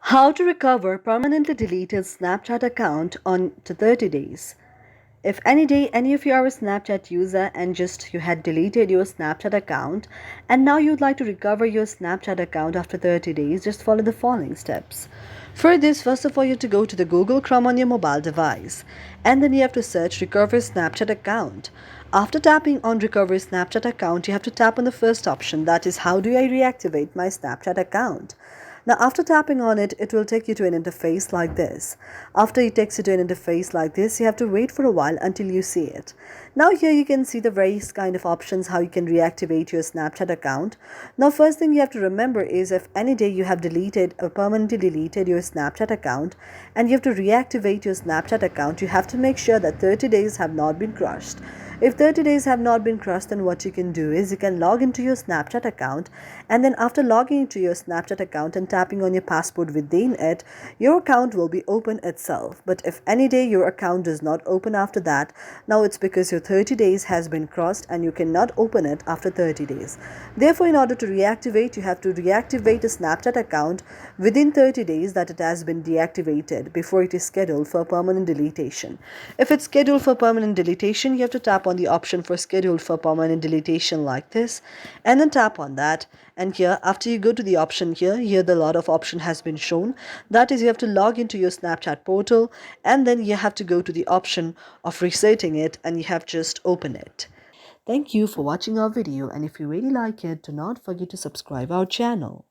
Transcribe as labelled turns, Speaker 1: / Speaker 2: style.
Speaker 1: How to recover permanently deleted Snapchat account on to 30 days. If any day any of you are a Snapchat user and just you had deleted your Snapchat account and now you'd like to recover your Snapchat account after 30 days, just follow the following steps. For this, first of all, you have to go to the Google Chrome on your mobile device and then you have to search Recover Snapchat account. After tapping on Recover Snapchat account, you have to tap on the first option, that is, how do I reactivate my Snapchat account? Now, after tapping on it, it will take you to an interface like this. After it takes you to an interface like this, you have to wait for a while until you see it. Now here you can see the various kind of options how you can reactivate your Snapchat account. Now, first thing you have to remember is if any day you have deleted or permanently deleted your Snapchat account and you have to reactivate your Snapchat account, you have to make sure that 30 days have not been crossed. If 30 days have not been crossed, then what you can do is you can log into your Snapchat account, and then after logging into your Snapchat account and tapping on your password within it, your account will be open itself. But if any day your account does not open after that, now it's because your 30 days has been crossed and you cannot open it after 30 days. Therefore, in order to reactivate, you have to reactivate a Snapchat account within 30 days that it has been deactivated before it is scheduled for permanent deletion. If it's scheduled for permanent deletion, you have to tap on the option for scheduled for permanent deletion like this and then tap on that. And here, after you go to the option here the lot of option has been shown. That is, you have to log into your Snapchat portal and then you have to go to the option of resetting it and you have just open it. Thank you for watching our video, and if you really like it, do not forget to subscribe our channel.